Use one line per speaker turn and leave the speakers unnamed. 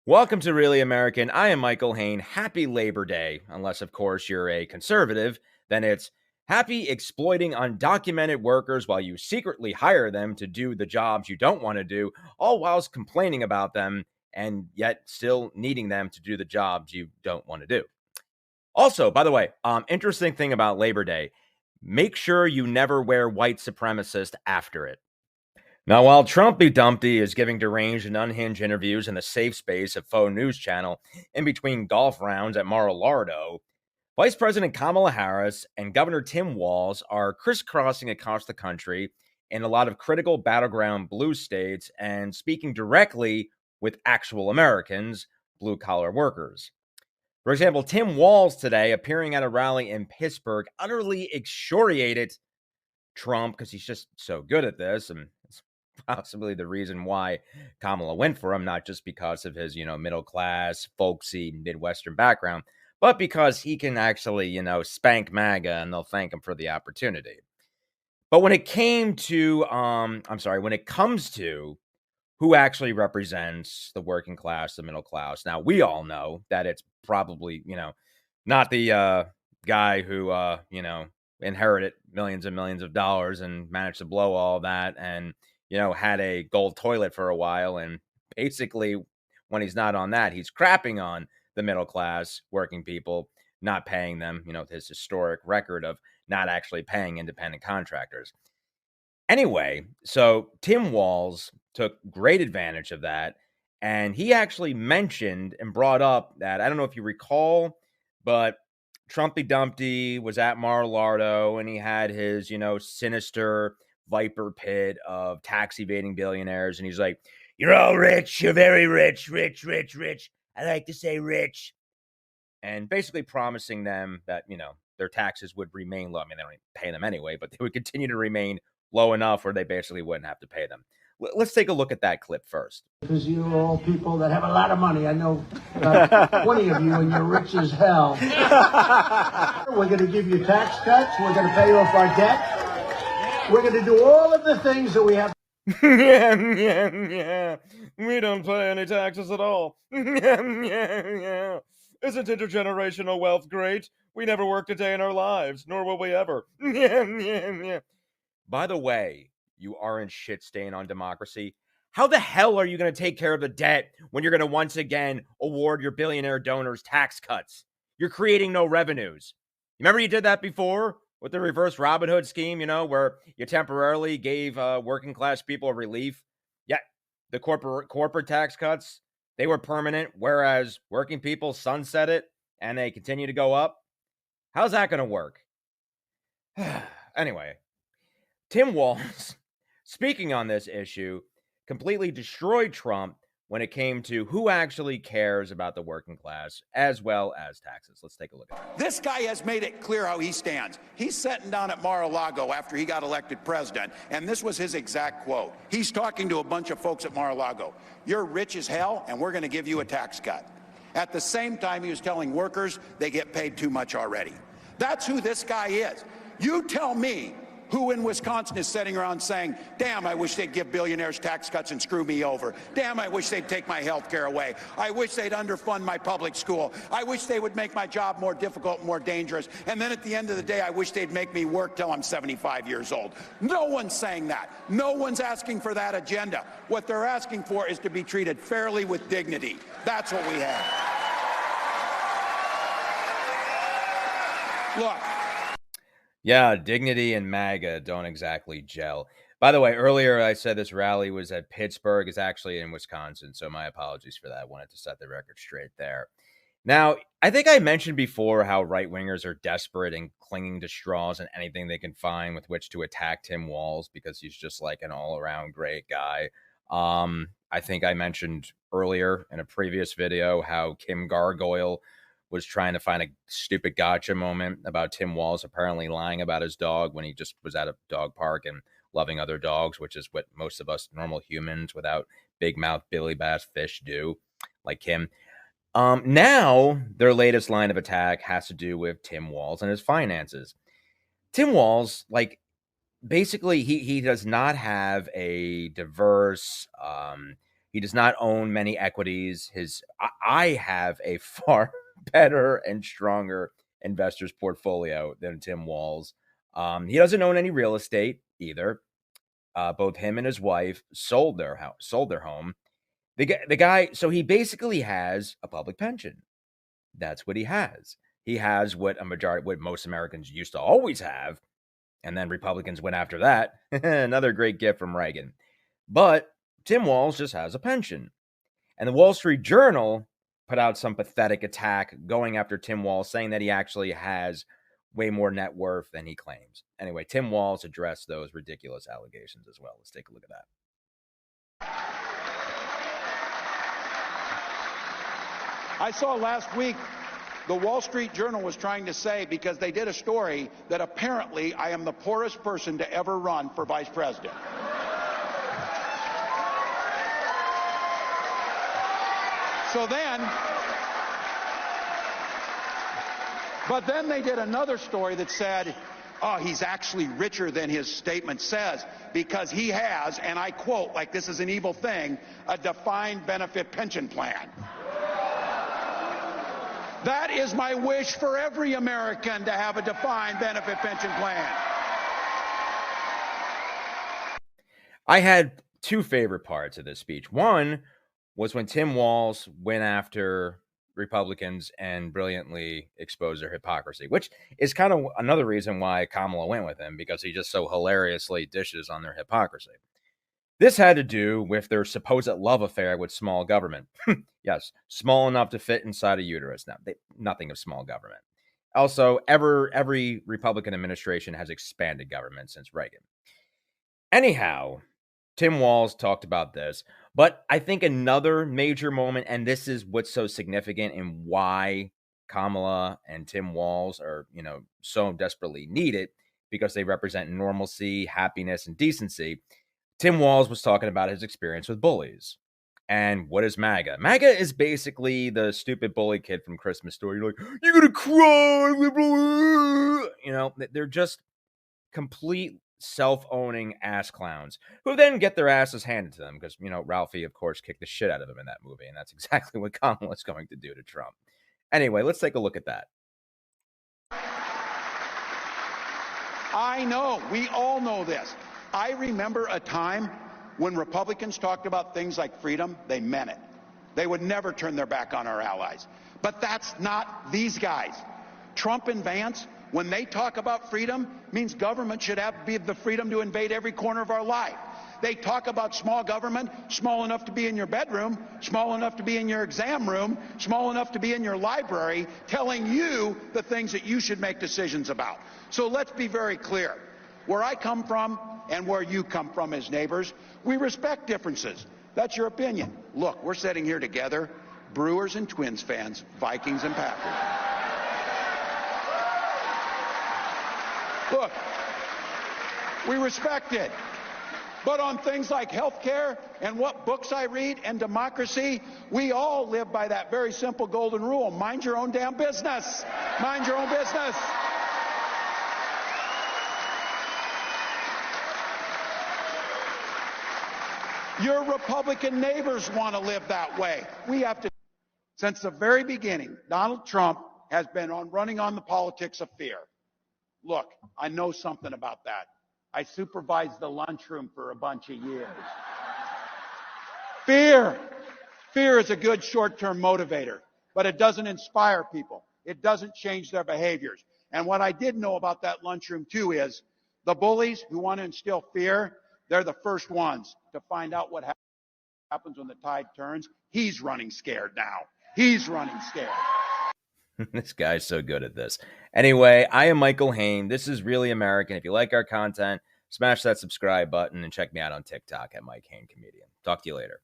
Welcome to Really American. I am Michael Hayne. Happy Labor Day. Unless, of course, you're a conservative, then it's happy exploiting undocumented workers while you secretly hire them to do the jobs you don't want to do, all whilst complaining about them and yet still needing them to do the jobs you don't want to do. Also, by the way, interesting thing about Labor Day, make sure you never wear white supremacist after it. Now, while Trumpy Dumpty is giving deranged and unhinged interviews in the safe space of Faux News Channel in between golf rounds at Mar-a-Lago, Vice President Kamala Harris and Governor Tim Walz are crisscrossing across the country in a lot of critical battleground blue states and speaking directly with actual Americans, blue-collar workers. For example, Tim Walz today, appearing at a rally in Pittsburgh, utterly excoriated Trump because he's just so good at this, and it's possibly the reason why Kamala went for him, not just because of his, middle class, folksy, Midwestern background, but because he can actually, spank MAGA and they'll thank him for the opportunity. But when it comes to who actually represents the working class, the middle class, now we all know that it's probably, not the guy who, inherited millions and millions of dollars and managed to blow all that and, had a gold toilet for a while. And basically, when he's not on that, he's crapping on the middle class working people, not paying them, his historic record of not actually paying independent contractors. Anyway, so Tim Walz took great advantage of that. And he actually mentioned and brought up that, I don't know if you recall, but Trumpy Dumpty was at Mar-a-Lago and he had his, sinister viper pit of tax evading billionaires. And he's like, "You're all rich. You're very rich, rich, rich, rich. I like to say rich." And basically promising them that, their taxes would remain low. I mean, they don't pay them anyway, but they would continue to remain low enough where they basically wouldn't have to pay them. Let's take a look at that clip first.
Because you're all people that have a lot of money. I know 20 of you, and you're rich as hell. We're going to give you tax cuts. We're going to pay off our debt. We're going to do all of the things that we have.
Yeah. We don't pay any taxes at all. Yeah. Isn't intergenerational wealth great? We never worked a day in our lives, nor will we ever. Yeah. By the way, you aren't shit stain on democracy. How the hell are you going to take care of the debt when you're going to once again award your billionaire donors tax cuts? You're creating no revenues. Remember you did that before with the reverse Robin Hood scheme, where you temporarily gave working class people relief. Yeah, the corporate tax cuts, they were permanent, whereas working people sunset it and they continue to go up. How's that going to work? Anyway, Tim Walz, speaking on this issue, completely destroyed Trump when it came to who actually cares about the working class as well as taxes. Let's take a look at that.
This guy has made it clear how he stands. He's sitting down at Mar-a-Lago after he got elected president, and this was his exact quote. He's talking to a bunch of folks at Mar-a-Lago. "You're rich as hell, and we're going to give you a tax cut." At the same time, he was telling workers they get paid too much already. That's who this guy is. You tell me who in Wisconsin is sitting around saying, "Damn, I wish they'd give billionaires tax cuts and screw me over. Damn, I wish they'd take my health care away. I wish they'd underfund my public school. I wish they would make my job more difficult and more dangerous. And then at the end of the day, I wish they'd make me work till I'm 75 years old." No one's saying that. No one's asking for that agenda. What they're asking for is to be treated fairly with dignity. That's what we have. Look.
Yeah, dignity and MAGA don't exactly gel. By the way, earlier I said this rally was at Pittsburgh. It's actually in Wisconsin, so my apologies for that. I wanted to set the record straight there. Now, I think I mentioned before how right-wingers are desperate and clinging to straws and anything they can find with which to attack Tim Walz because he's just like an all-around great guy. I think I mentioned earlier in a previous video how Kim Gargoyle was trying to find a stupid gotcha moment about Tim Walz apparently lying about his dog when he just was at a dog park and loving other dogs, which is what most of us normal humans without big mouth Billy Bass fish do, like Kim. Now, their latest line of attack has to do with Tim Walz and his finances. Tim Walz, basically, he does not have a diverse, He does not own many equities. I have a far better and stronger investors portfolio than Tim Walz. He doesn't own any real estate either. Both him and his wife sold their home. The guy, so he basically has a public pension. That's what he has. He has what most Americans used to always have, and then Republicans went after that. Another great gift from Reagan. But Tim Walz just has a pension. And the Wall Street Journal put out some pathetic attack going after Tim Walz, saying that he actually has way more net worth than he claims. Anyway, Tim Walz addressed those ridiculous allegations as well. Let's take a look at that.
I saw last week the Wall Street Journal was trying to say, because they did a story, that apparently I am the poorest person to ever run for vice president. But then they did another story that said, oh, he's actually richer than his statement says because he has, and I quote, like this is an evil thing, a defined benefit pension plan. That is my wish for every American, to have a defined benefit pension plan.
I had two favorite parts of this speech. One was when Tim Walz went after Republicans and brilliantly exposed their hypocrisy, which is kind of another reason why Kamala went with him, because he just so hilariously dishes on their hypocrisy. This had to do with their supposed love affair with small government. Yes, small enough to fit inside a uterus. Now, nothing of small government. Also, every Republican administration has expanded government since Reagan. Anyhow, Tim Walz talked about this, but I think another major moment, and this is what's so significant and why Kamala and Tim Walz are, so desperately needed, because they represent normalcy, happiness, and decency. Tim Walz was talking about his experience with bullies. And what is MAGA? MAGA is basically the stupid bully kid from Christmas Story. You're like, you're going to cry, liberal. They're just complete self-owning ass clowns who then get their asses handed to them because, Ralphie, of course, kicked the shit out of him in that movie. And that's exactly what Kamala's going to do to Trump. Anyway, let's take a look at that.
I know. We all know this. I remember a time when Republicans talked about things like freedom, they meant it. They would never turn their back on our allies. But that's not these guys. Trump and Vance, when they talk about freedom, means government should have the freedom to invade every corner of our life. They talk about small government, small enough to be in your bedroom, small enough to be in your exam room, small enough to be in your library, telling you the things that you should make decisions about. So let's be very clear. Where I come from and where you come from as neighbors, we respect differences. That's your opinion. Look, we're sitting here together, Brewers and Twins fans, Vikings and Packers. Look, we respect it. But on things like health care and what books I read and democracy, we all live by that very simple golden rule. Mind your own damn business. Mind your own business. Your Republican neighbors want to live that way. We have to. Since the very beginning, Donald Trump has been running on the politics of fear. Look, I know something about that. I supervised the lunchroom for a bunch of years. Fear. Fear is a good short-term motivator, but it doesn't inspire people. It doesn't change their behaviors. And what I did know about that lunchroom, too, is the bullies who want to instill fear, they're the first ones to find out what happens when the tide turns. He's running scared now. He's running scared.
This guy's so good at this. Anyway, I am Michael Hayne. This is Really American. If you like our content, smash that subscribe button and check me out on TikTok at Mike Hayne Comedian. Talk to you later.